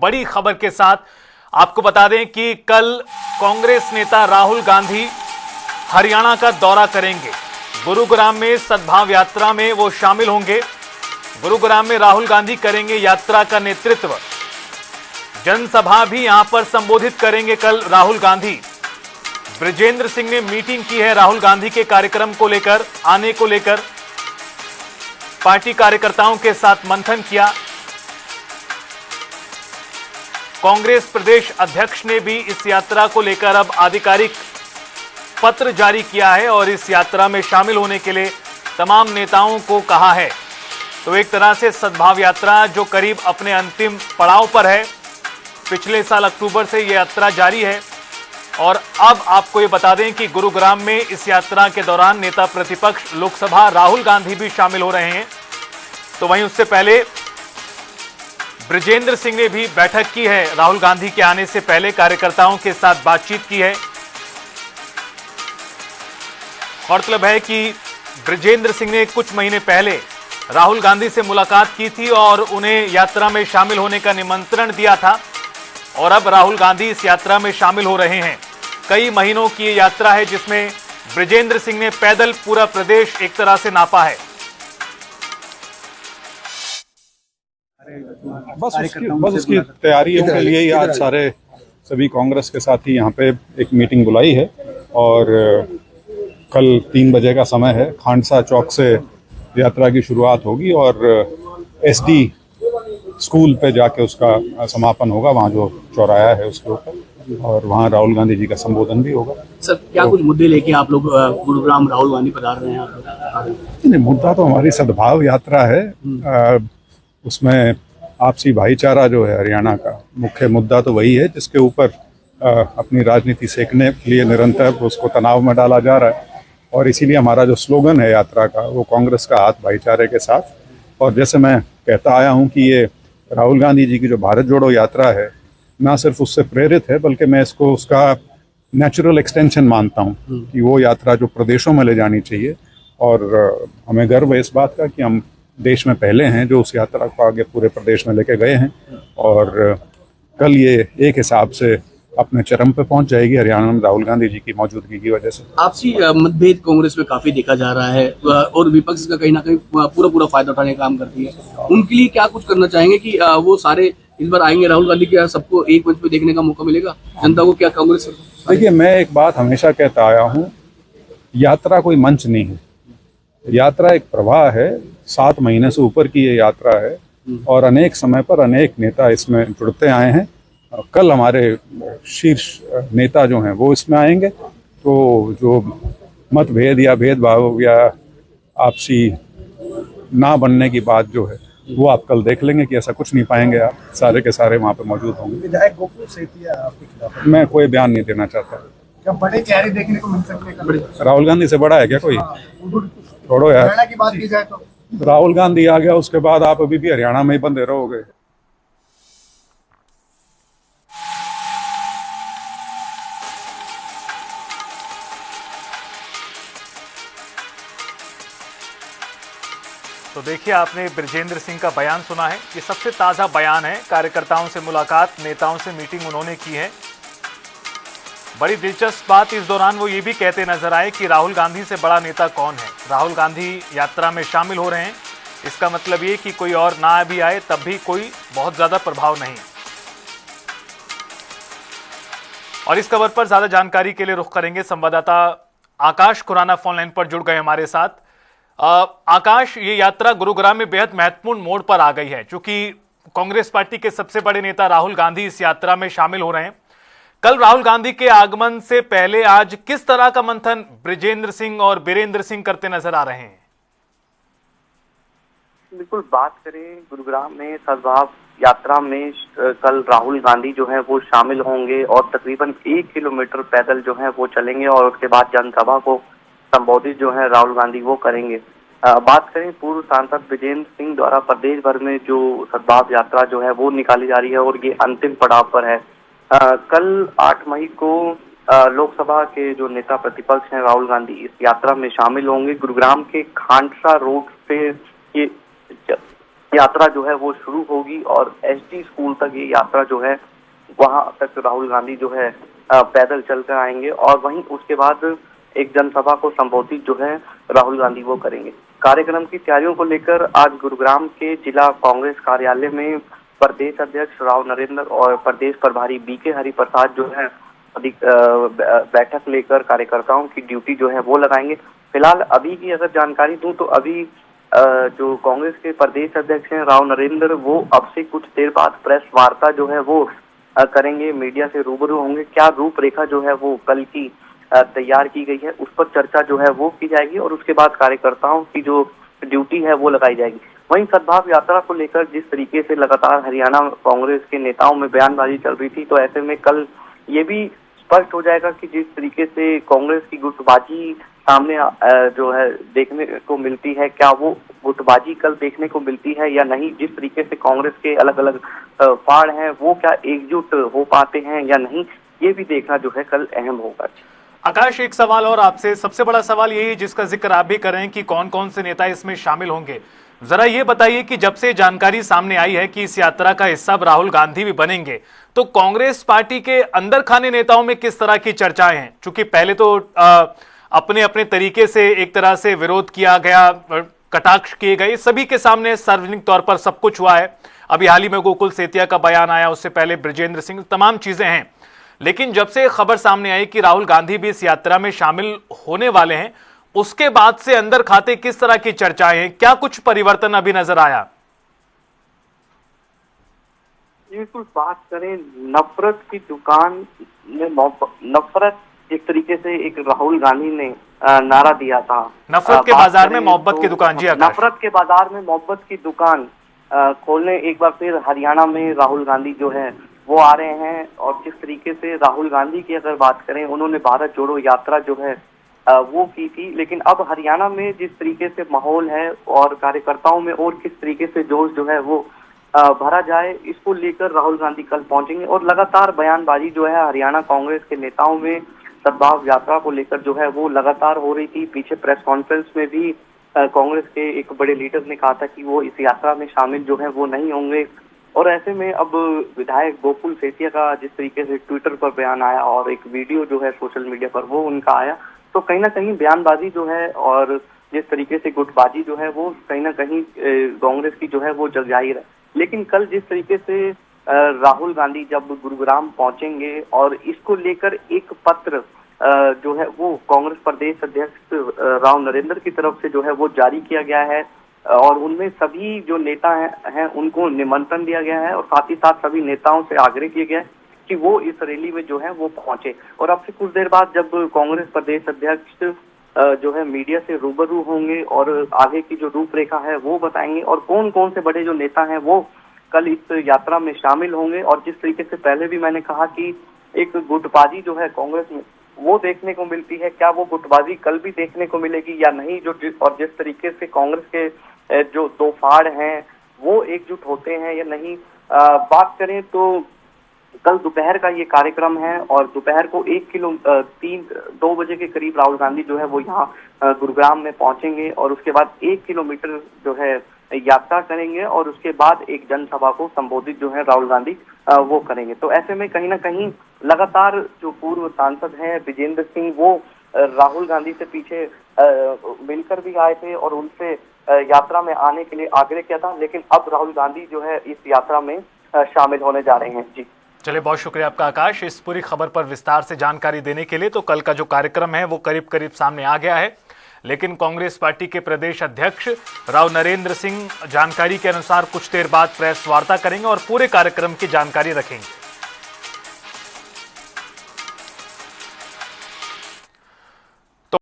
बड़ी खबर के साथ। आपको बता दें कि कल कांग्रेस नेता राहुल गांधी हरियाणा का दौरा करेंगे। गुरुग्राम में सद्भाव यात्रा में वो शामिल होंगे। गुरुग्राम में राहुल गांधी करेंगे यात्रा का नेतृत्व। जनसभा भी यहां पर संबोधित करेंगे कल राहुल गांधी। ब्रिजेंद्र सिंह ने मीटिंग की है राहुल गांधी के कार्यक्रम को लेकर, आने को लेकर पार्टी कार्यकर्ताओं के साथ मंथन किया। कांग्रेस प्रदेश अध्यक्ष ने भी इस यात्रा को लेकर अब आधिकारिक पत्र जारी किया है और इस यात्रा में शामिल होने के लिए तमाम नेताओं को कहा है। तो एक तरह से सद्भाव यात्रा जो करीब अपने अंतिम पड़ाव पर है, पिछले साल अक्टूबर से यह यात्रा जारी है और अब आपको ये बता दें कि गुरुग्राम में इस यात्रा के दौरान नेता प्रतिपक्ष लोकसभा राहुल गांधी भी शामिल हो रहे हैं। तो वहीं उससे पहले ब्रिजेंद्र सिंह ने भी बैठक की है। राहुल गांधी के आने से पहले कार्यकर्ताओं के साथ बातचीत की है। गौरतलब है कि ब्रिजेंद्र सिंह ने कुछ महीने पहले राहुल गांधी से मुलाकात की थी और उन्हें यात्रा में शामिल होने का निमंत्रण दिया था और अब राहुल गांधी इस यात्रा में शामिल हो रहे हैं। कई महीनों की ये यात्रा है जिसमें ब्रिजेंद्र सिंह ने पैदल पूरा प्रदेश एक तरह से नापा है। बस उसकी तैयारियों के लिए ही आज सभी कांग्रेस के साथी यहाँ पे एक मीटिंग बुलाई है और कल 3 बजे का समय है। खांडसा चौक से यात्रा की शुरुआत होगी और एसडी स्कूल पे जाके उसका समापन होगा, वहाँ जो चौराया है उसके ऊपर, और वहाँ राहुल गांधी जी का संबोधन भी होगा। सर, क्या कुछ मुद्दे लेके आप लोग गुरुग्राम राहुल गांधी पधार रहे हैं? आप लोग नहीं, मुद्दा तो हमारी सद्भाव यात्रा है। उसमें आपसी भाईचारा जो है हरियाणा का मुख्य मुद्दा तो वही है जिसके ऊपर अपनी राजनीति सेकने के लिए निरंतर उसको तनाव में डाला जा रहा है और इसीलिए हमारा जो स्लोगन है यात्रा का वो कांग्रेस का हाथ भाईचारे के साथ। और जैसे मैं कहता आया हूँ कि ये राहुल गांधी जी की जो भारत जोड़ो यात्रा है ना सिर्फ उससे प्रेरित है बल्कि मैं इसको उसका नेचुरल एक्सटेंशन मानता हूँ कि वो यात्रा जो प्रदेशों में ले जानी चाहिए। और हमें गर्व है इस बात का कि हम देश में पहले हैं जो उस यात्रा को आगे पूरे प्रदेश में लेके गए हैं और कल ये एक हिसाब से अपने चरम पे पहुंच जाएगी हरियाणा में राहुल गांधी जी की मौजूदगी की वजह से। आपसी मतभेद कांग्रेस में काफी देखा जा रहा है और विपक्ष का कहीं ना कहीं पूरा फायदा उठाने का काम करती है। उनके लिए क्या कुछ करना चाहेंगे कि वो सारे इस बार आएंगे राहुल गांधी, क्या सबको एक मंच पे देखने का मौका मिलेगा जनता को? क्या कांग्रेस? देखिए, मैं एक बात हमेशा कहता आया हूँ, यात्रा कोई मंच नहीं है, यात्रा एक प्रवाह है। 7 महीने से ऊपर की ये यात्रा है और अनेक समय पर अनेक नेता इसमें जुड़ते आए हैं। कल हमारे शीर्ष नेता जो हैं वो इसमें आएंगे, तो जो मतभेद या भेदभाव या आपसी ना बनने की बात जो है वो आप कल देख लेंगे कि ऐसा कुछ नहीं पाएंगे। आप सारे के सारे वहाँ पे मौजूद होंगे। विधायक गोकुल सेतिया आपके खिलाफ, मैं कोई बयान नहीं देना चाहता। क्या बड़े चेहरे देखने को मिल सकते हैं? राहुल गांधी से बड़ा है क्या कोई? छोड़ो यार, हरियाणा की बात की जाए तो राहुल गांधी आ गया उसके बाद आप अभी भी हरियाणा में ही बंधे रहोगे। तो देखिए, आपने ब्रिजेंद्र सिंह का बयान सुना है। ये सबसे ताजा बयान है। कार्यकर्ताओं से मुलाकात, नेताओं से मीटिंग उन्होंने की है। बड़ी दिलचस्प बात इस दौरान वो ये भी कहते नजर आए कि राहुल गांधी से बड़ा नेता कौन है। राहुल गांधी यात्रा में शामिल हो रहे हैं, इसका मतलब ये कि कोई और ना भी आए तब भी कोई बहुत ज्यादा प्रभाव नहीं। और इस खबर पर ज्यादा जानकारी के लिए रुख करेंगे संवाददाता आकाश खुराना फोन लाइन पर जुड़ गए हमारे साथ। आकाश, ये यात्रा गुरुग्राम में बेहद महत्वपूर्ण मोड़ पर आ गई है, क्योंकि कांग्रेस पार्टी के सबसे बड़े नेता राहुल गांधी इस यात्रा में शामिल हो रहे हैं। कल राहुल गांधी के आगमन से पहले आज किस तरह का मंथन ब्रिजेंद्र सिंह और बीरेंद्र सिंह करते नजर आ रहे हैं? बिल्कुल, बात करें गुरुग्राम में सद्भाव यात्रा में कल राहुल गांधी जो है वो शामिल होंगे और तकरीबन 1 किलोमीटर पैदल जो है वो चलेंगे और उसके बाद जनसभा को संबोधित जो है राहुल गांधी वो करेंगे। बात करें पूर्व सांसद ब्रिजेंद्र सिंह द्वारा प्रदेश भर में जो सद्भाव यात्रा जो है वो निकाली जा रही है और ये अंतिम पड़ाव पर है। कल 8 मई को लोकसभा के जो नेता प्रतिपक्ष हैं राहुल गांधी इस यात्रा में शामिल होंगे। गुरुग्राम के खांडसा रोड पे ये यात्रा जो है वो शुरू होगी और एसडी स्कूल तक ये यात्रा जो है वहां तक राहुल गांधी जो है पैदल चलकर आएंगे और वहीं उसके बाद एक जनसभा को संबोधित जो है राहुल गांधी वो करेंगे। कार्यक्रम की तैयारियों को लेकर आज गुरुग्राम के जिला कांग्रेस कार्यालय में प्रदेश अध्यक्ष राव नरेंद्र और प्रदेश प्रभारी बीके हरिप्रसाद जो है बैठक लेकर कार्यकर्ताओं की ड्यूटी जो है वो लगाएंगे। फिलहाल अभी की अगर जानकारी दूं तो अभी जो कांग्रेस के प्रदेश अध्यक्ष हैं राव नरेंद्र, वो अब से कुछ देर बाद प्रेस वार्ता जो है वो करेंगे, मीडिया से रूबरू होंगे। क्या रूपरेखा जो है वो कल की तैयार की गई है उस पर चर्चा जो है वो की जाएगी और उसके बाद कार्यकर्ताओं की जो ड्यूटी है वो लगाई जाएगी। वहीं सद्भाव यात्रा को लेकर जिस तरीके से लगातार हरियाणा कांग्रेस के नेताओं में बयानबाजी चल रही थी, तो ऐसे में कल ये भी स्पष्ट हो जाएगा कि जिस तरीके से कांग्रेस की गुटबाजी सामने जो है देखने को मिलती है, क्या वो गुटबाजी कल देखने को मिलती है या नहीं। जिस तरीके से कांग्रेस के अलग अलग फाड़ हैं वो क्या एकजुट हो पाते हैं या नहीं, ये भी देखना जो है कल अहम होगा। आकाश, एक सवाल और आपसे, सबसे बड़ा सवाल यही जिसका जिक्र आप भी कर रहे हैं कि कौन कौन से नेता इसमें शामिल होंगे। जरा ये बताइए कि जब से जानकारी सामने आई है कि इस यात्रा का हिस्सा राहुल गांधी भी बनेंगे, तो कांग्रेस पार्टी के अंदर खाने नेताओं में किस तरह की चर्चाएं हैं? चूंकि पहले तो अपने अपने तरीके से एक तरह से विरोध किया गया, कटाक्ष किए गए, सभी के सामने सार्वजनिक तौर पर सब कुछ हुआ है। अभी हाल ही में गोकुल सेतिया का बयान आया, उससे पहले ब्रजेंद्र सिंह, तमाम चीजें हैं। लेकिन जब से खबर सामने आई कि राहुल गांधी भी इस यात्रा में शामिल होने वाले हैं, उसके बाद से अंदर खाते किस तरह की चर्चाएं हैं? क्या कुछ परिवर्तन अभी नजर आया? बिल्कुल, बात करें नफरत की दुकान में नफरत, एक तरीके से एक राहुल गांधी ने नारा दिया था, नफरत के बाजार में मोहब्बत की दुकान। जी आकाश, नफरत के बाजार में मोहब्बत की दुकान खोलने एक बार फिर हरियाणा में राहुल गांधी जो है वो आ रहे हैं। और जिस तरीके से राहुल गांधी की अगर बात करें, उन्होंने भारत जोड़ो यात्रा जो है वो की थी, लेकिन अब हरियाणा में जिस तरीके से माहौल है और कार्यकर्ताओं में और किस तरीके से जोश जो है वो भरा जाए, इसको लेकर राहुल गांधी कल पहुंचेंगे। और लगातार बयानबाजी जो है हरियाणा कांग्रेस के नेताओं में सद्भाव यात्रा को लेकर जो है वो लगातार हो रही थी। पीछे प्रेस कॉन्फ्रेंस में भी कांग्रेस के एक बड़े लीडर ने कहा था कि वो इस यात्रा में शामिल जो है वो नहीं होंगे। और ऐसे में अब विधायक गोकुल सेतिया का जिस तरीके से ट्विटर पर बयान आया और एक वीडियो जो है सोशल मीडिया पर वो उनका आया, तो कहीं ना कहीं बयानबाजी जो है और जिस तरीके से गुटबाजी जो है वो कहीं ना कहीं कांग्रेस की जो है वो जग जाहिर है। लेकिन कल जिस तरीके से राहुल गांधी जब गुरुग्राम पहुंचेंगे और इसको लेकर एक पत्र जो है वो कांग्रेस प्रदेश अध्यक्ष राव नरेंद्र की तरफ से जो है वो जारी किया गया है और उनमें सभी जो नेता हैं उनको निमंत्रण दिया गया है और साथ ही साथ सभी नेताओं से आग्रह किया गया है कि वो इस रैली में जो है वो पहुंचे। और अब से कुछ देर बाद जब कांग्रेस प्रदेश अध्यक्ष जो है मीडिया से रूबरू होंगे और आगे की जो रूपरेखा है वो बताएंगे और कौन कौन से बड़े जो नेता हैं वो कल इस यात्रा में शामिल होंगे। और जिस तरीके से पहले भी मैंने कहा कि एक गुटबाजी जो है कांग्रेस में वो देखने को मिलती है, क्या वो गुटबाजी कल भी देखने को मिलेगी या नहीं। और जिस तरीके से कांग्रेस के जो दो फाड़ हैं वो एकजुट होते हैं या नहीं। बात करें तो कल दोपहर का ये कार्यक्रम है और दोपहर को 2 बजे के करीब राहुल गांधी जो है वो यहाँ गुरुग्राम में पहुंचेंगे और उसके बाद 1 किलोमीटर जो है यात्रा करेंगे और उसके बाद एक जनसभा को संबोधित जो है राहुल गांधी वो करेंगे। तो ऐसे में कहीं ना कहीं लगातार जो पूर्व सांसद हैं ब्रजेंद्र सिंह, वो राहुल गांधी से पीछे मिलकर भी आए थे और उनसे यात्रा में आने के लिए आग्रह किया था, लेकिन अब राहुल गांधी जो है इस यात्रा में शामिल होने जा रहे हैं। जी चलिए, बहुत शुक्रिया आपका आकाश, इस पूरी खबर पर विस्तार से जानकारी देने के लिए। तो कल का जो कार्यक्रम है वो करीब करीब सामने आ गया है, लेकिन कांग्रेस पार्टी के प्रदेश अध्यक्ष राव नरेंद्र सिंह जानकारी के अनुसार कुछ देर बाद प्रेस वार्ता करेंगे और पूरे कार्यक्रम की जानकारी रखेंगे।